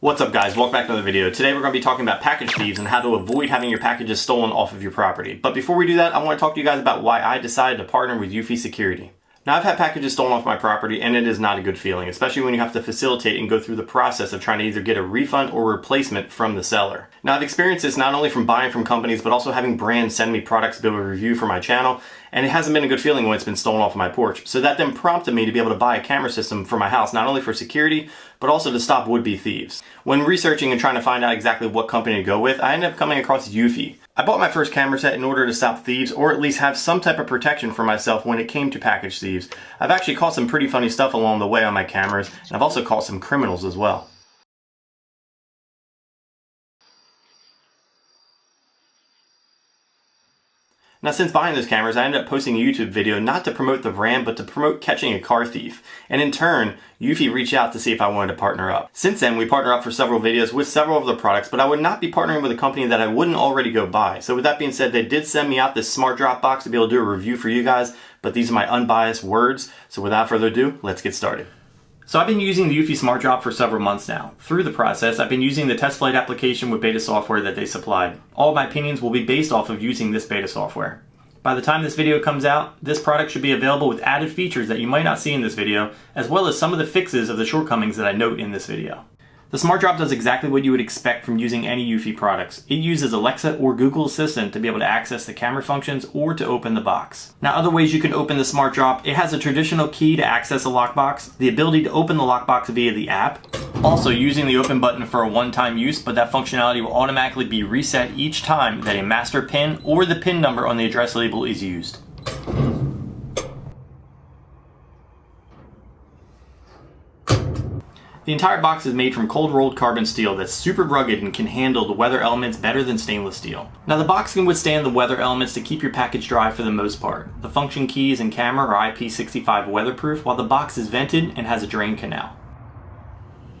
What's up guys, welcome back to another video. Today we're going to be talking about package thieves and how to avoid having your packages stolen off of your property. But before we do that, I want to talk to you guys about why I decided to partner with Eufy Security. Now I've had packages stolen off my property and it is not a good feeling, especially when you have to facilitate and go through the process of trying to either get a refund or replacement from the seller. Now I've experienced this not only from buying from companies but also having brands send me products to be able to review for my channel, and it hasn't been a good feeling when it's been stolen off of my porch. So that then prompted me to be able to buy a camera system for my house, not only for security but also to stop would-be thieves. When researching and trying to find out exactly what company to go with, I ended up coming across Eufy. I bought my first camera set in order to stop thieves, or at least have some type of protection for myself when it came to package thieves. I've actually caught some pretty funny stuff along the way on my cameras, and I've also caught some criminals as well. Now since buying those cameras, I ended up posting a YouTube video not to promote the brand, but to promote catching a car thief. And in turn, Eufy reached out to see if I wanted to partner up. Since then, we partnered up for several videos with several of the products, but I would not be partnering with a company that I wouldn't already go buy. So with that being said, they did send me out this smart drop box to be able to do a review for you guys, but these are my unbiased words. So without further ado, let's get started. So I've been using the Eufy Smart Drop for several months now. Through the process, I've been using the test flight application with beta software that they supplied. All of my opinions will be based off of using this beta software. By the time this video comes out, this product should be available with added features that you might not see in this video, as well as some of the fixes of the shortcomings that I note in this video. The Smart Drop does exactly what you would expect from using any Eufy products. It uses Alexa or Google Assistant to be able to access the camera functions or to open the box. Now other ways you can open the Smart Drop, it has a traditional key to access a lockbox, the ability to open the lockbox via the app, also using the open button for a one-time use, but that functionality will automatically be reset each time that a master PIN or the PIN number on the address label is used. The entire box is made from cold rolled carbon steel that's super rugged and can handle the weather elements better than stainless steel. Now the box can withstand the weather elements to keep your package dry for the most part. The function keys and camera are IP65 weatherproof, while the box is vented and has a drain canal.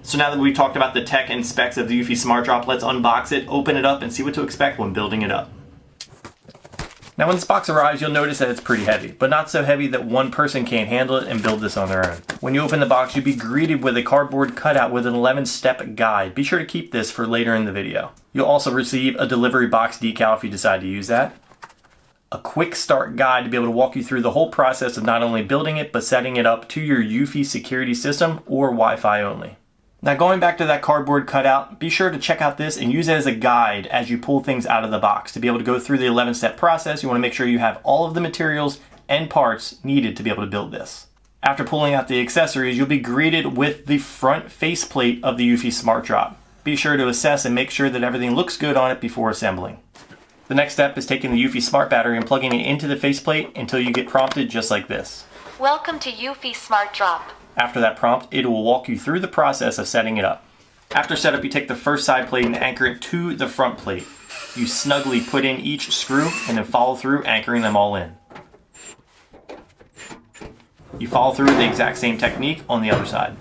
So now that we've talked about the tech and specs of the Eufy Smart Drop, let's unbox it, open it up, and see what to expect when building it up. Now when this box arrives, you'll notice that it's pretty heavy, but not so heavy that one person can't handle it and build this on their own. When you open the box, you'll be greeted with a cardboard cutout with an 11-step guide. Be sure to keep this for later in the video. You'll also receive a delivery box decal if you decide to use that, a quick start guide to be able to walk you through the whole process of not only building it, but setting it up to your Eufy security system or Wi-Fi only. Now going back to that cardboard cutout, be sure to check out this and use it as a guide as you pull things out of the box. To be able to go through the 11-step process, you want to make sure you have all of the materials and parts needed to be able to build this. After pulling out the accessories, you'll be greeted with the front faceplate of the Eufy Smart Drop. Be sure to assess and make sure that everything looks good on it before assembling. The next step is taking the Eufy Smart Battery and plugging it into the faceplate until you get prompted just like this. Welcome to Eufy Smart Drop. After that prompt, it will walk you through the process of setting it up. After setup, you take the first side plate and anchor it to the front plate. You snugly put in each screw and then follow through, anchoring them all in. You follow through the exact same technique on the other side.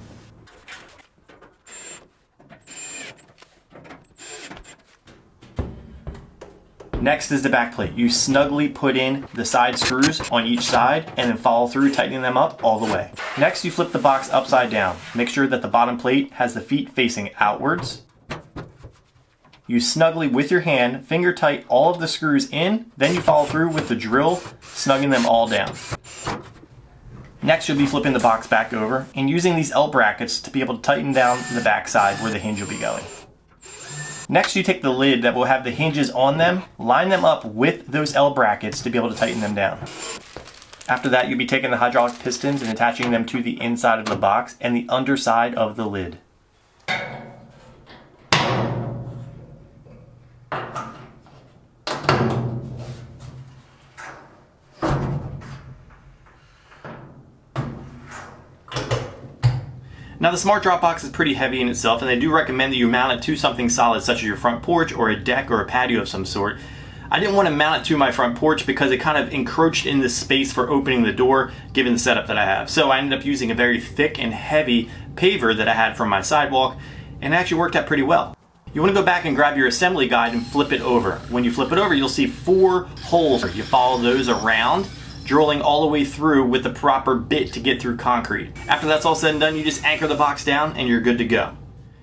Next is the back plate. You snugly put in the side screws on each side and then follow through, tightening them up all the way. Next, you flip the box upside down. Make sure that the bottom plate has the feet facing outwards. You snugly, with your hand, finger tight all of the screws in, then you follow through with the drill, snugging them all down. Next, you'll be flipping the box back over and using these L brackets to be able to tighten down the back side where the hinge will be going. Next, you take the lid that will have the hinges on them, line them up with those L brackets to be able to tighten them down. After that, you'll be taking the hydraulic pistons and attaching them to the inside of the box and the underside of the lid. Now the Smart Drop box is pretty heavy in itself, and they do recommend that you mount it to something solid such as your front porch or a deck or a patio of some sort. I didn't want to mount it to my front porch because it kind of encroached in the space for opening the door given the setup that I have. So I ended up using a very thick and heavy paver that I had from my sidewalk, and it actually worked out pretty well. You want to go back and grab your assembly guide and flip it over. When you flip it over, you'll see 4 holes. You follow those around, drilling all the way through with the proper bit to get through concrete. After that's all said and done, you just anchor the box down and you're good to go.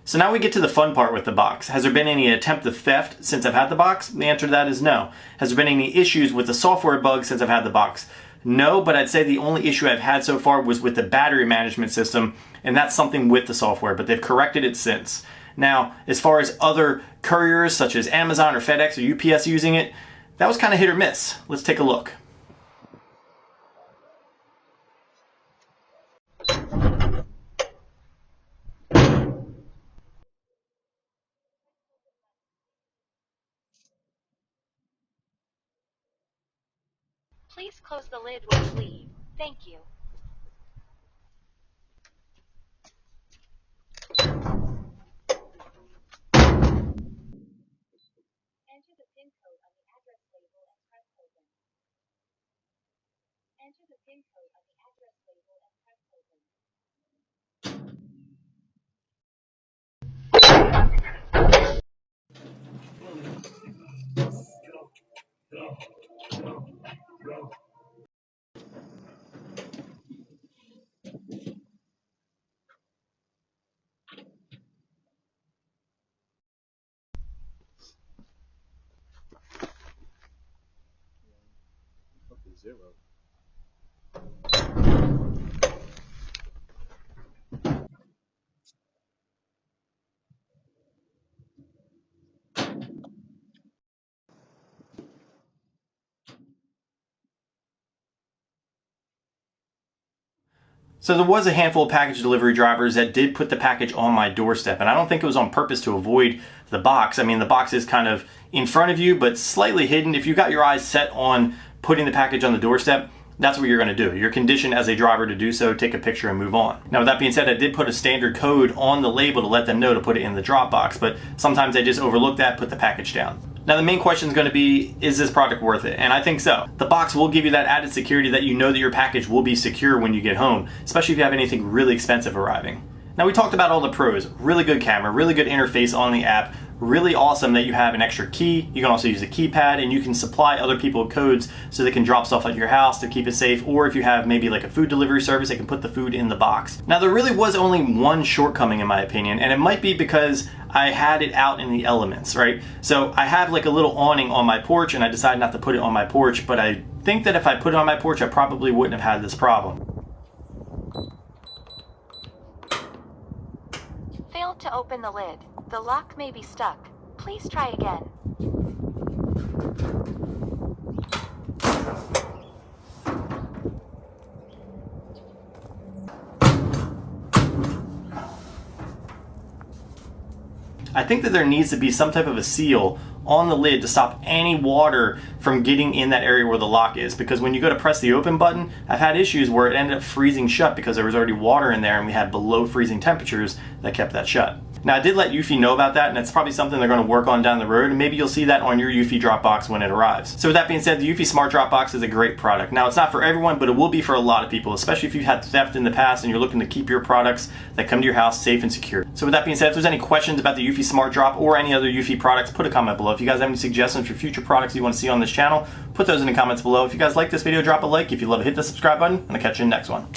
So now we get to the fun part with the box. Has there been any attempt of theft since I've had the box? The answer to that is no. Has there been any issues with the software bugs since I've had the box? No, but I'd say the only issue I've had so far was with the battery management system, and that's something with the software, but they've corrected it since. Now, as far as other couriers such as Amazon or FedEx or UPS using it, that was kind of hit or miss. Let's take a look. Please close the lid when you leave. Thank you. Enter the PIN code on the address label and press open. Enter the PIN code on the address label and press open. Zero. So there was a handful of package delivery drivers that did put the package on my doorstep, and I don't think it was on purpose to avoid the box. I mean, the box is kind of in front of you, but slightly hidden. If you got your eyes set on putting the package on the doorstep, that's what you're going to do. You're conditioned as a driver to do so, take a picture and move on. Now with that being said, I did put a standard code on the label to let them know to put it in the drop box, but sometimes they just overlook that, put the package down. Now the main question is going to be, is this product worth it? And I think so. The box will give you that added security that you know that your package will be secure when you get home, especially if you have anything really expensive arriving. Now we talked about all the pros. Really good camera, really good interface on the app, really awesome that you have an extra key. You can also use a keypad, and you can supply other people codes so they can drop stuff at your house to keep it safe, or if you have maybe like a food delivery service, they can put the food in the box. Now there really was only one shortcoming in my opinion, and it might be because I had it out in the elements, right? So I have like a little awning on my porch, and I decided not to put it on my porch, but I think that if I put it on my porch, I probably wouldn't have had this problem. Failed to open the lid. The lock may be stuck. Please try again. I think that there needs to be some type of a seal on the lid to stop any water from getting in that area where the lock is, because when you go to press the open button, I've had issues where it ended up freezing shut because there was already water in there and we had below freezing temperatures that kept that shut. Now I did let Eufy know about that, and it's probably something they're going to work on down the road, and maybe you'll see that on your Eufy drop box when it arrives. So with that being said, the Eufy Smart Drop Box is a great product. Now it's not for everyone, but it will be for a lot of people, especially if you've had theft in the past and you're looking to keep your products that come to your house safe and secure. So with that being said, if there's any questions about the Eufy Smart Drop or any other Eufy products, put a comment below. If you guys have any suggestions for future products you want to see on this channel, put those in the comments below. If you guys like this video, drop a like. If you love it, hit the subscribe button, and I'll catch you in the next one.